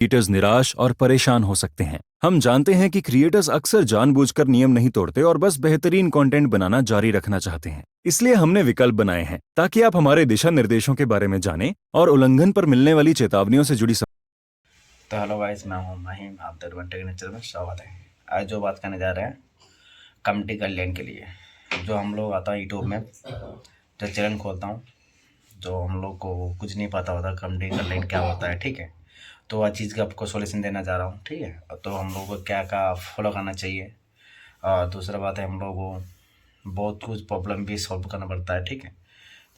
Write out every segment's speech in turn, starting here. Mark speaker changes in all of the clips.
Speaker 1: Creators निराश और परेशान हो सकते हैं। हम जानते हैं कि क्रिएटर्स अक्सर जानबूझकर नियम नहीं तोड़ते और बस बेहतरीन कंटेंट बनाना जारी रखना चाहते हैं। इसलिए हमने विकल्प बनाए हैं ताकि आप हमारे दिशा निर्देशों के बारे में जानें और उल्लंघन पर मिलने वाली चेतावनियों से जुड़ी
Speaker 2: तो हेलो गाइस, मैं हूं महिम, आप टेक नेचर में स्वागत है। आज जो बात करने जा रहे हैं कम्युनिटी कल्याण के लिए, जो हम लोग आता है यूट्यूब में जो चैनल खोलता हूं, जो हम लोग को कुछ नहीं पता होता कम्युनिटी कल्याण क्या होता है, ठीक है। तो वह चीज़ का आपको सॉल्यूशन देना चाह रहा हूँ, ठीक है। तो हम लोग को क्या क्या फॉलो करना चाहिए, और दूसरा बात है हम लोग को बहुत कुछ प्रॉब्लम भी सॉल्व करना पड़ता है, ठीक है।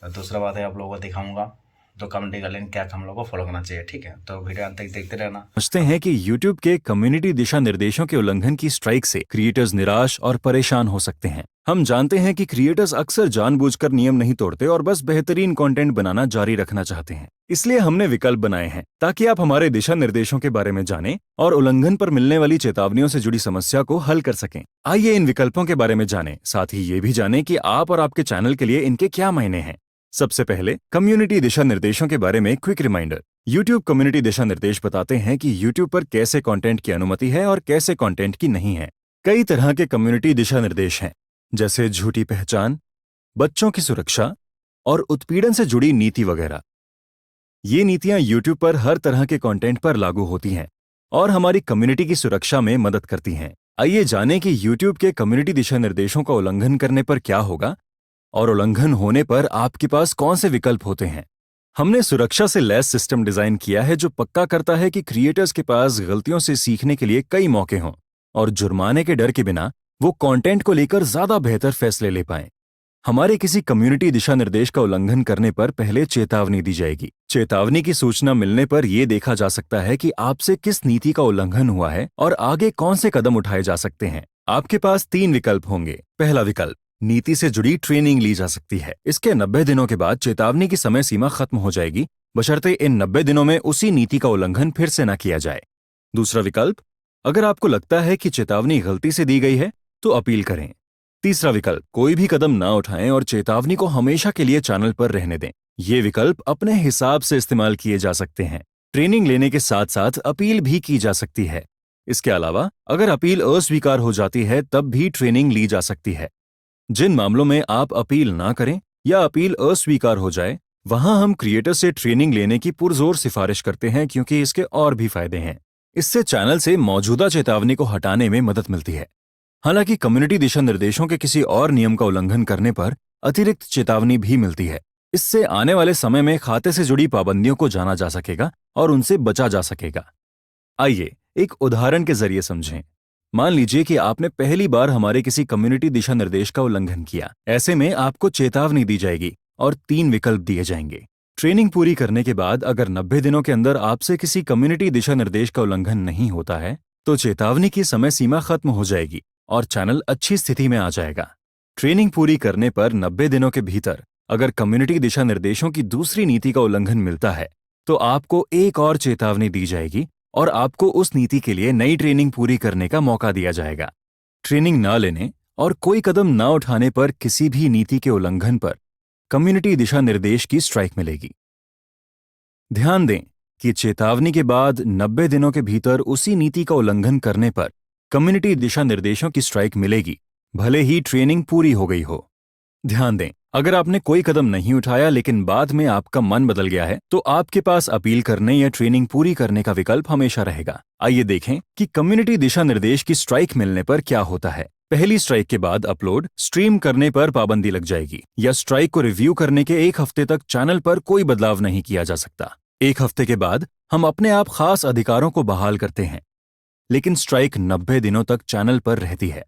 Speaker 2: तो दूसरा बात है आप लोगों को दिखाऊंगा तो कम्युनिटी गाइडलाइन क्या हम लोग को फॉलो करना चाहिए, ठीक है। तो वीडियो अंत तक देखते रहना।
Speaker 1: समझते हैं कि YouTube के कम्युनिटी दिशा निर्देशों के उल्लंघन की स्ट्राइक से क्रिएटर्स निराश और परेशान हो सकते हैं। हम जानते हैं कि क्रिएटर्स अक्सर जानबूझकर नियम नहीं तोड़ते और बस बेहतरीन कंटेंट बनाना जारी रखना चाहते हैं। इसलिए हमने विकल्प बनाए हैं ताकि आप हमारे दिशा निर्देशों के बारे में जानें और उल्लंघन पर मिलने वाली चेतावनियों से जुड़ी समस्या को हल कर सकें। आइए इन विकल्पों के बारे में जानें, साथ ही ये भी जानें कि आप और आपके चैनल के लिए इनके क्या मायने हैं। सबसे पहले कम्युनिटी दिशा निर्देशों के बारे में क्विक रिमाइंडर। YouTube कम्युनिटी दिशा निर्देश बताते हैं कि YouTube पर कैसे कंटेंट की अनुमति है और कैसे कंटेंट की नहीं है। कई तरह के कम्युनिटी दिशा निर्देश हैं, जैसे झूठी पहचान, बच्चों की सुरक्षा और उत्पीड़न से जुड़ी नीति वगैरह। ये नीतियां YouTube पर हर तरह के कंटेंट पर लागू होती हैं और हमारी कम्युनिटी की सुरक्षा में मदद करती हैं। आइए जानें कि YouTube के कम्युनिटी दिशा निर्देशों का उल्लंघन करने पर क्या होगा और उल्लंघन होने पर आपके पास कौन से विकल्प होते हैं। हमने सुरक्षा से लैस सिस्टम डिजाइन किया है जो पक्का करता है कि क्रिएटर्स के पास गलतियों से सीखने के लिए कई मौके हों और जुर्माने के डर के बिना वो कंटेंट को लेकर ज्यादा बेहतर फैसले ले पाएं। हमारे किसी कम्युनिटी दिशा निर्देश का उल्लंघन करने पर पहले चेतावनी दी जाएगी। चेतावनी की सूचना मिलने पर यह देखा जा सकता है कि आपसे किस नीति का उल्लंघन हुआ है और आगे कौन से कदम उठाए जा सकते हैं। आपके पास 3 विकल्प होंगे। पहला विकल्प, नीति से जुड़ी ट्रेनिंग ली जा सकती है। इसके 90 दिनों के बाद चेतावनी की समय सीमा खत्म हो जाएगी, बशर्ते इन 90 दिनों में उसी नीति का उल्लंघन फिर से न किया जाए। दूसरा विकल्प, अगर आपको लगता है कि चेतावनी गलती से दी गई है तो अपील करें। तीसरा विकल्प, कोई भी कदम ना उठाएं और चेतावनी को हमेशा के लिए चैनल पर रहने दें। ये विकल्प अपने हिसाब से इस्तेमाल किए जा सकते हैं। ट्रेनिंग लेने के साथ साथ अपील भी की जा सकती है। इसके अलावा अगर अपील अस्वीकार हो जाती है तब भी ट्रेनिंग ली जा सकती है। जिन मामलों में आप अपील ना करें या अपील अस्वीकार हो जाए, वहां हम क्रिएटर से ट्रेनिंग लेने की पुरजोर सिफारिश करते हैं, क्योंकि इसके और भी फायदे हैं। इससे चैनल से मौजूदा चेतावनी को हटाने में मदद मिलती है। हालांकि कम्युनिटी दिशा निर्देशों के किसी और नियम का उल्लंघन करने पर अतिरिक्त चेतावनी भी मिलती है। इससे आने वाले समय में खाते से जुड़ी पाबंदियों को जाना जा सकेगा और उनसे बचा जा सकेगा। आइए एक उदाहरण के जरिए समझें। मान लीजिए कि आपने पहली बार हमारे किसी कम्युनिटी दिशा निर्देश का उल्लंघन किया। ऐसे में आपको चेतावनी दी जाएगी और 3 विकल्प दिए जाएंगे। ट्रेनिंग पूरी करने के बाद अगर 90 दिनों के अंदर आपसे किसी कम्युनिटी दिशा निर्देश का उल्लंघन नहीं होता है तो चेतावनी की समय सीमा खत्म हो जाएगी और चैनल अच्छी स्थिति में आ जाएगा। ट्रेनिंग पूरी करने पर 90 दिनों के भीतर अगर कम्युनिटी दिशा निर्देशों की दूसरी नीति का उल्लंघन मिलता है तो आपको एक और चेतावनी दी जाएगी और आपको उस नीति के लिए नई ट्रेनिंग पूरी करने का मौका दिया जाएगा। ट्रेनिंग ना लेने और कोई कदम ना उठाने पर किसी भी नीति के उल्लंघन पर कम्युनिटी दिशा निर्देश की स्ट्राइक मिलेगी। ध्यान दें कि चेतावनी के बाद 90 दिनों के भीतर उसी नीति का उल्लंघन करने पर कम्युनिटी दिशा निर्देशों की स्ट्राइक मिलेगी, भले ही ट्रेनिंग पूरी हो गई हो। ध्यान दें, अगर आपने कोई कदम नहीं उठाया लेकिन बाद में आपका मन बदल गया है तो आपके पास अपील करने या ट्रेनिंग पूरी करने का विकल्प हमेशा रहेगा। आइए देखें कि कम्युनिटी दिशा निर्देश की स्ट्राइक मिलने पर क्या होता है। पहली स्ट्राइक के बाद अपलोड, स्ट्रीम करने पर पाबंदी लग जाएगी, या स्ट्राइक को रिव्यू करने के 1 हफ्ते तक चैनल पर कोई बदलाव नहीं किया जा सकता। 1 हफ्ते के बाद हम अपने आप खास अधिकारों को बहाल करते हैं, लेकिन स्ट्राइक 90 दिनों तक चैनल पर रहती है।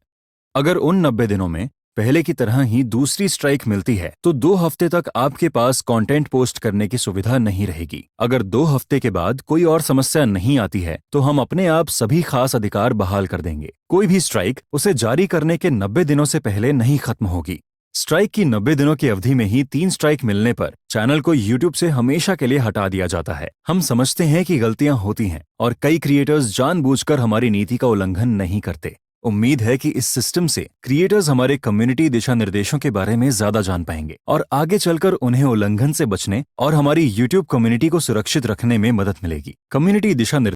Speaker 1: अगर उन 90 दिनों में पहले की तरह ही दूसरी स्ट्राइक मिलती है तो 2 हफ्ते तक आपके पास कंटेंट पोस्ट करने की सुविधा नहीं रहेगी। अगर 2 हफ्ते के बाद कोई और समस्या नहीं आती है तो हम अपने आप सभी खास अधिकार बहाल कर देंगे। कोई भी स्ट्राइक उसे जारी करने के 90 दिनों से पहले नहीं खत्म होगी। स्ट्राइक की 90 दिनों की अवधि में ही 3 स्ट्राइक मिलने पर चैनल को YouTube से हमेशा के लिए हटा दिया जाता है। हम समझते हैं कि गलतियां होती हैं और कई क्रिएटर्स जानबूझकर हमारी नीति का उल्लंघन नहीं करते। उम्मीद है कि इस सिस्टम से क्रिएटर्स हमारे कम्युनिटी दिशा निर्देशों के बारे में ज्यादा जान पाएंगे और आगे चलकर उन्हें उल्लंघन से बचने और हमारी YouTube कम्युनिटी को सुरक्षित रखने में मदद मिलेगी। कम्युनिटी दिशा